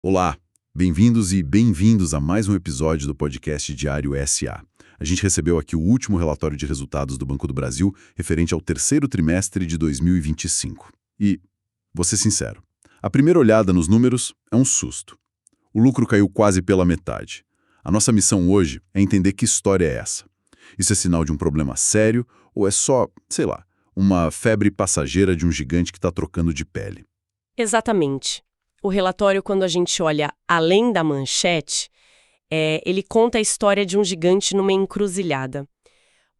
Olá, bem-vindos e bem-vindos a mais um episódio do podcast Diário SA. A gente recebeu aqui o último relatório de resultados do Banco do Brasil referente ao terceiro trimestre de 2025. E, vou ser sincero, a primeira olhada nos números é um susto. O lucro caiu quase pela metade. A nossa missão hoje é entender que história é essa. Isso é sinal de um problema sério ou é só, sei lá, uma febre passageira de um gigante que está trocando de pele? Exatamente. O relatório, quando a gente olha além da manchete, ele conta a história de um gigante numa encruzilhada.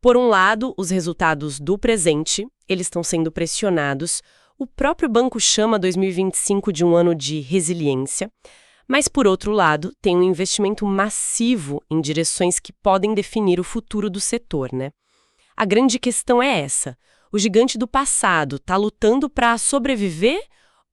Por um lado, os resultados do presente, eles estão sendo pressionados. O próprio banco chama 2025 de um ano de resiliência. Mas, por outro lado, tem um investimento massivo em direções que podem definir o futuro do setor, né? A grande questão é essa. O gigante do passado está lutando para sobreviver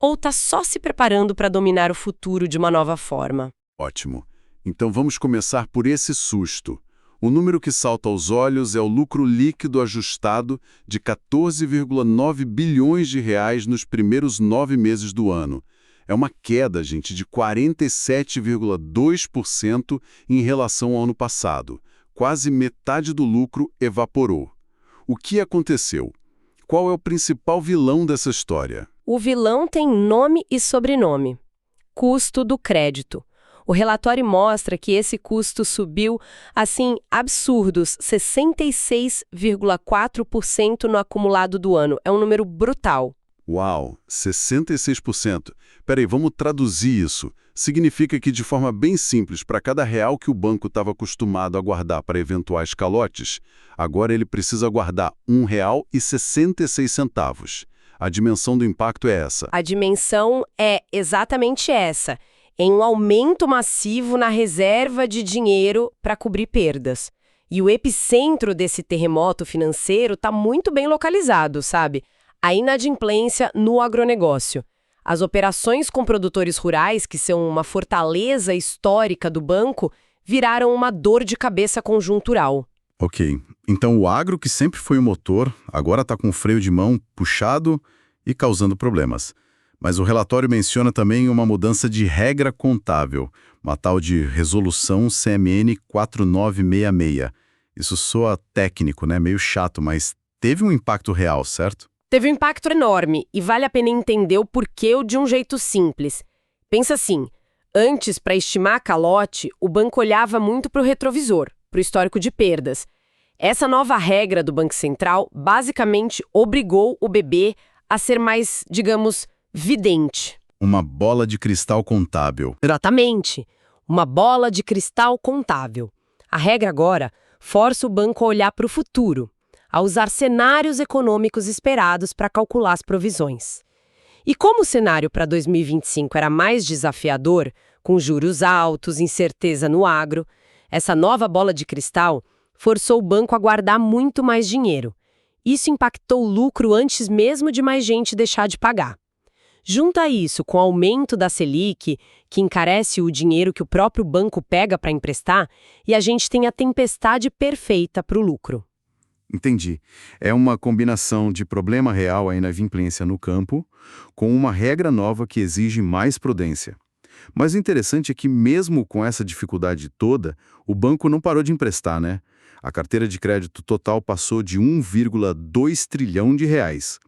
ou está só se preparando para dominar o futuro de uma nova forma? Ótimo. Então vamos começar por esse susto. O número que salta aos olhos é o lucro líquido ajustado de 14,9 bilhões de reais nos primeiros 9 meses do ano. É uma queda, gente, de 47,2% em relação ao ano passado. Quase metade do lucro evaporou. O que aconteceu? Qual é o principal vilão dessa história? O vilão tem nome e sobrenome: custo do crédito. O relatório mostra que esse custo subiu, assim, absurdos 66,4% no acumulado do ano. É um número brutal. Uau, 66%. Peraí, vamos traduzir isso. Significa que, de forma bem simples, para cada real que o banco estava acostumado a guardar para eventuais calotes, agora ele precisa guardar R$ 1,66. A dimensão do impacto é essa. A dimensão é exatamente essa, em um aumento massivo na reserva de dinheiro para cobrir perdas. E o epicentro desse terremoto financeiro está muito bem localizado, sabe? A inadimplência no agronegócio. As operações com produtores rurais, que são uma fortaleza histórica do banco, viraram uma dor de cabeça conjuntural. Ok, então o agro, que sempre foi o motor, agora está com o freio de mão puxado e causando problemas. Mas o relatório menciona também uma mudança de regra contábil, uma tal de Resolução CMN 4966. Isso soa técnico, né? Meio chato, mas teve um impacto real, certo? Teve um impacto enorme e vale a pena entender o porquê de um jeito simples. Pensa assim, antes, para estimar calote, o banco olhava muito para o retrovisor, para o histórico de perdas. Essa nova regra do Banco Central basicamente obrigou o BB a ser mais, digamos, vidente. Uma bola de cristal contábil. Exatamente, uma bola de cristal contábil. A regra agora força o banco a olhar para o futuro, a usar cenários econômicos esperados para calcular as provisões. E como o cenário para 2025 era mais desafiador, com juros altos, incerteza no agro, essa nova bola de cristal forçou o banco a guardar muito mais dinheiro. Isso impactou o lucro antes mesmo de mais gente deixar de pagar. Junta isso com o aumento da Selic, que encarece o dinheiro que o próprio banco pega para emprestar, e a gente tem a tempestade perfeita para o lucro. Entendi. É uma combinação de problema real, a inadimplência no campo, com uma regra nova que exige mais prudência. Mas o interessante é que mesmo com essa dificuldade toda, o banco não parou de emprestar, né? A carteira de crédito total passou de 1,2 trilhão de reais.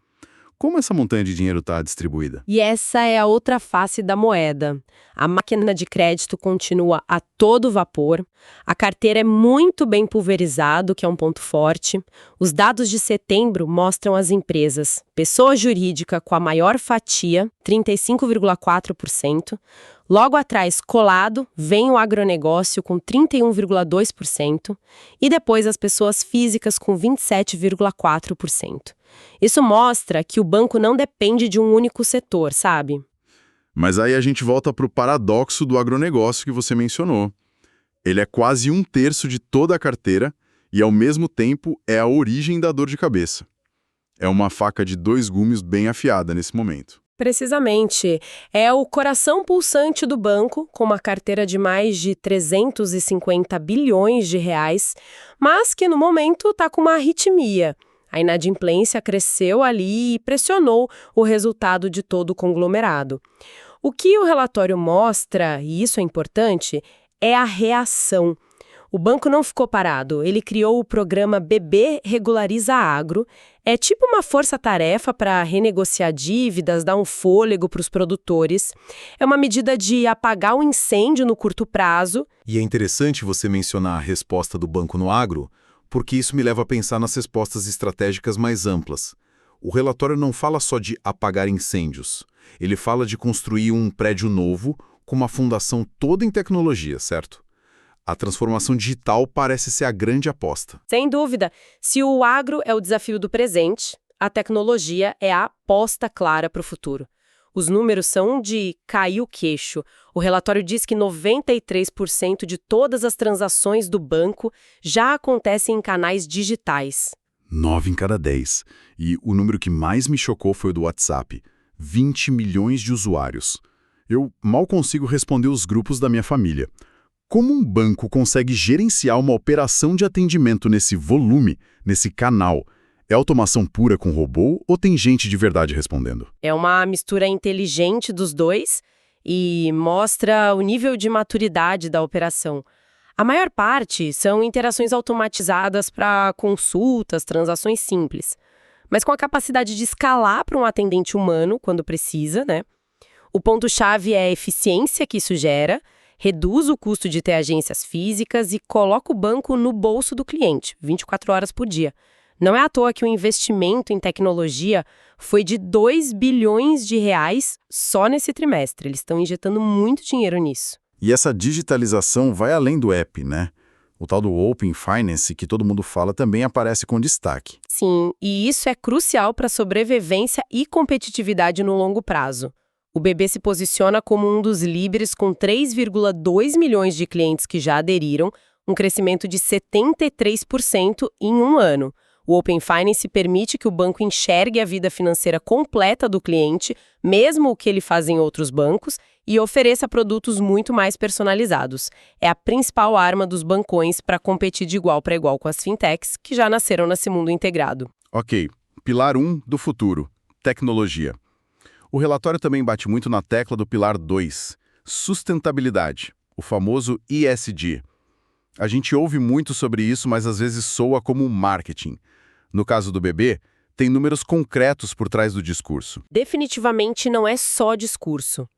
Como essa montanha de dinheiro está distribuída? E essa é a outra face da moeda. A máquina de crédito continua a todo vapor, a carteira é muito bem pulverizada, que é um ponto forte. Os dados de setembro mostram as empresas, pessoa jurídica com a maior fatia, 35,4%. Logo atrás, colado, vem o agronegócio com 31,2% e depois as pessoas físicas com 27,4%. Isso mostra que o banco não depende de um único setor, sabe? Mas aí a gente volta para o paradoxo do agronegócio que você mencionou. Ele é quase 1/3 de toda a carteira e, ao mesmo tempo, é a origem da dor de cabeça. É uma faca de 2 gumes bem afiada nesse momento. Precisamente. É o coração pulsante do banco, com uma carteira de mais de 350 bilhões de reais, mas que no momento está com uma arritmia. A inadimplência cresceu ali e pressionou o resultado de todo o conglomerado. O que o relatório mostra, e isso é importante, é a reação. O banco não ficou parado, ele criou o programa BB Regulariza Agro. É tipo uma força-tarefa para renegociar dívidas, dar um fôlego para os produtores. É uma medida de apagar o incêndio no curto prazo. E é interessante você mencionar a resposta do banco no agro, porque isso me leva a pensar nas respostas estratégicas mais amplas. O relatório não fala só de apagar incêndios. Ele fala de construir um prédio novo com uma fundação toda em tecnologia, certo? A transformação digital parece ser a grande aposta. Sem dúvida, se o agro é o desafio do presente, a tecnologia é a aposta clara para o futuro. Os números são de cair o queixo. O relatório diz que 93% de todas as transações do banco já acontecem em canais digitais. 9 em cada 10. E o número que mais me chocou foi o do WhatsApp. 20 milhões de usuários. Eu mal consigo responder os grupos da minha família. Como um banco consegue gerenciar uma operação de atendimento nesse volume, nesse canal? É automação pura com robô ou tem gente de verdade respondendo? É uma mistura inteligente dos dois e mostra o nível de maturidade da operação. A maior parte são interações automatizadas para consultas, transações simples, mas com a capacidade de escalar para um atendente humano quando precisa, né? O ponto-chave é a eficiência que isso gera, reduz o custo de ter agências físicas e coloca o banco no bolso do cliente, 24 horas por dia. Não é à toa que o investimento em tecnologia foi de 2 bilhões de reais só nesse trimestre. Eles estão injetando muito dinheiro nisso. E essa digitalização vai além do app, né? O tal do Open Finance, que todo mundo fala, também aparece com destaque. Sim, e isso é crucial para a sobrevivência e competitividade no longo prazo. O BB se posiciona como um dos líderes com 3,2 milhões de clientes que já aderiram, um crescimento de 73% em um ano. O Open Finance permite que o banco enxergue a vida financeira completa do cliente, mesmo o que ele faz em outros bancos, e ofereça produtos muito mais personalizados. É a principal arma dos bancões para competir de igual para igual com as fintechs, que já nasceram nesse mundo integrado. Ok, pilar 1 do futuro, tecnologia. O relatório também bate muito na tecla do pilar 2, sustentabilidade, o famoso ESG. A gente ouve muito sobre isso, mas às vezes soa como marketing. No caso do BB, tem números concretos por trás do discurso. Definitivamente não é só discurso.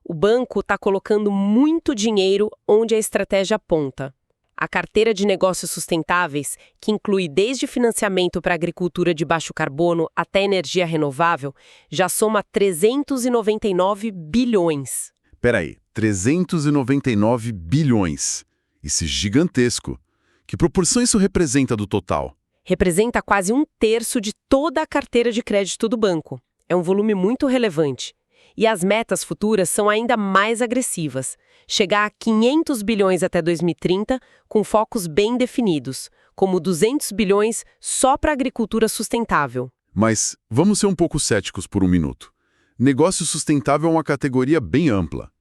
O banco está colocando muito dinheiro onde a estratégia aponta. A carteira de negócios sustentáveis, que inclui desde financiamento para agricultura de baixo carbono até energia renovável, já soma 399 bilhões. Peraí, 399 bilhões. Isso é gigantesco. Que proporção isso representa do total? Representa quase 1/3 de toda a carteira de crédito do banco. É um volume muito relevante. E as metas futuras são ainda mais agressivas. Chegar a 500 bilhões até 2030, com focos bem definidos, como 200 bilhões só para a agricultura sustentável. Mas vamos ser um pouco céticos por um minuto. Negócio sustentável é uma categoria bem ampla.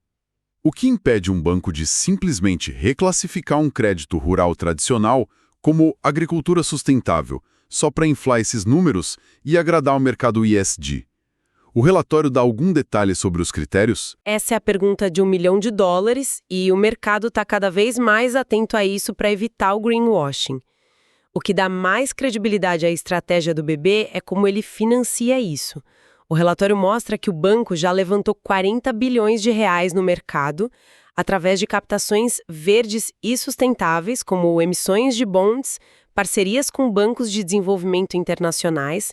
O que impede um banco de simplesmente reclassificar um crédito rural tradicional como agricultura sustentável, só para inflar esses números e agradar o mercado ESG? O relatório dá algum detalhe sobre os critérios? Essa é a pergunta de $1 milhão e o mercado está cada vez mais atento a isso para evitar o greenwashing. O que dá mais credibilidade à estratégia do BB é como ele financia isso. O relatório mostra que o banco já levantou 40 bilhões de reais no mercado através de captações verdes e sustentáveis, como emissões de bonds, parcerias com bancos de desenvolvimento internacionais.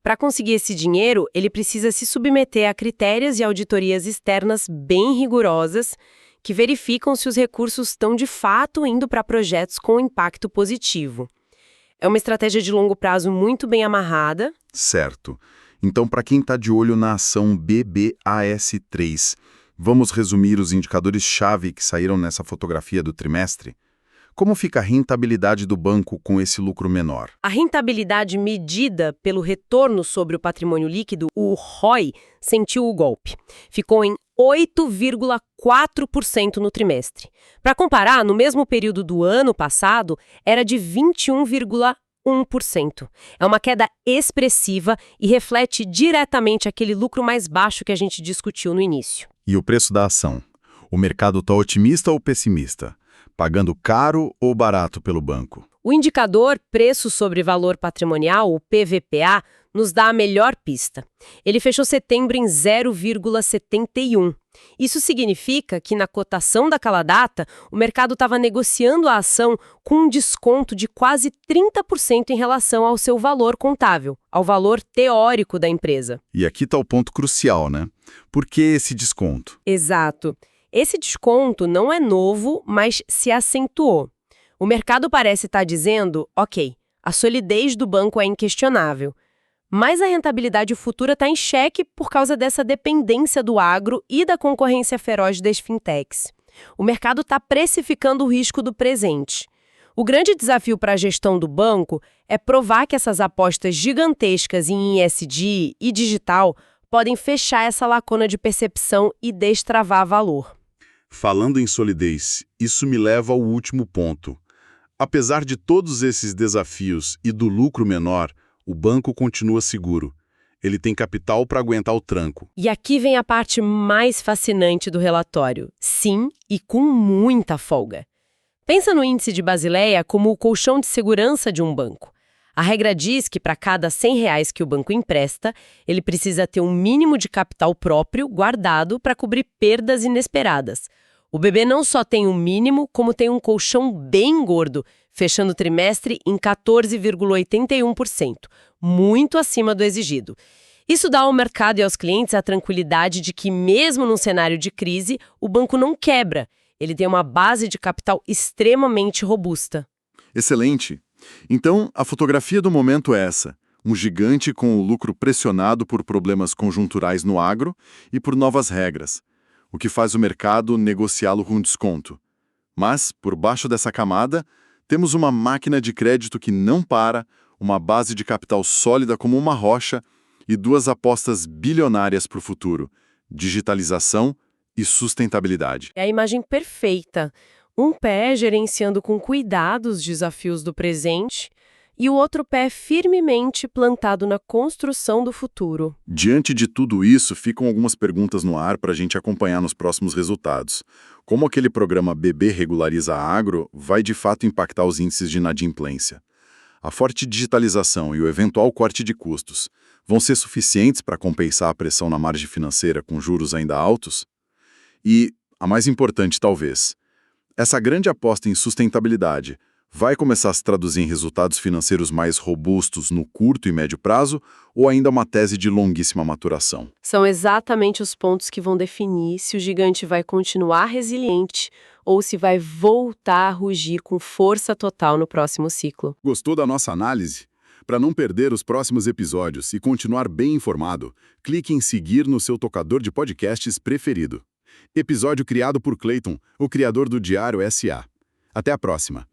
Para conseguir esse dinheiro, ele precisa se submeter a critérios e auditorias externas bem rigorosas que verificam se os recursos estão de fato indo para projetos com impacto positivo. É uma estratégia de longo prazo muito bem amarrada. Certo. Então, para quem está de olho na ação BBAS3, vamos resumir os indicadores-chave que saíram nessa fotografia do trimestre? Como fica a rentabilidade do banco com esse lucro menor? A rentabilidade medida pelo retorno sobre o patrimônio líquido, o ROI, sentiu o golpe. Ficou em 8,4% no trimestre. Para comparar, no mesmo período do ano passado, era de 21,1%. 1%. É uma queda expressiva e reflete diretamente aquele lucro mais baixo que a gente discutiu no início. E o preço da ação? O mercado está otimista ou pessimista? Pagando caro ou barato pelo banco? O indicador Preço sobre Valor Patrimonial, o PVPA, nos dá a melhor pista. Ele fechou setembro em 0,71. Isso significa que, na cotação daquela data, o mercado estava negociando a ação com um desconto de quase 30% em relação ao seu valor contábil, ao valor teórico da empresa. E aqui está o ponto crucial, né? Por que esse desconto? Exato. Esse desconto não é novo, mas se acentuou. O mercado parece estar dizendo, ok, a solidez do banco é inquestionável, mas a rentabilidade futura está em xeque por causa dessa dependência do agro e da concorrência feroz das fintechs. O mercado está precificando o risco do presente. O grande desafio para a gestão do banco é provar que essas apostas gigantescas em ESG e digital podem fechar essa lacuna de percepção e destravar valor. Falando em solidez, isso me leva ao último ponto. Apesar de todos esses desafios e do lucro menor, o banco continua seguro. Ele tem capital para aguentar o tranco. E aqui vem a parte mais fascinante do relatório. Sim, e com muita folga. Pensa no índice de Basileia como o colchão de segurança de um banco. A regra diz que para cada R$ 100 que o banco empresta, ele precisa ter um mínimo de capital próprio guardado para cobrir perdas inesperadas. O BB não só tem um mínimo, como tem um colchão bem gordo, fechando o trimestre em 14,81%, muito acima do exigido. Isso dá ao mercado e aos clientes a tranquilidade de que, mesmo num cenário de crise, o banco não quebra. Ele tem uma base de capital extremamente robusta. Excelente! Então, a fotografia do momento é essa. Um gigante com o lucro pressionado por problemas conjunturais no agro e por novas regras, o que faz o mercado negociá-lo com desconto. Mas, por baixo dessa camada, temos uma máquina de crédito que não para, uma base de capital sólida como uma rocha e duas apostas bilionárias para o futuro: digitalização e sustentabilidade. É a imagem perfeita. Um pé gerenciando com cuidado os desafios do presente e o outro pé firmemente plantado na construção do futuro. Diante de tudo isso, ficam algumas perguntas no ar para a gente acompanhar nos próximos resultados. Como aquele programa BB Regulariza Agro vai de fato impactar os índices de inadimplência? A forte digitalização e o eventual corte de custos vão ser suficientes para compensar a pressão na margem financeira com juros ainda altos? E, a mais importante talvez, essa grande aposta em sustentabilidade vai começar a se traduzir em resultados financeiros mais robustos no curto e médio prazo ou ainda uma tese de longuíssima maturação? São exatamente os pontos que vão definir se o gigante vai continuar resiliente ou se vai voltar a rugir com força total no próximo ciclo. Gostou da nossa análise? Para não perder os próximos episódios e continuar bem informado, clique em seguir no seu tocador de podcasts preferido. Episódio criado por Clayton, o criador do Diário SA. Até a próxima!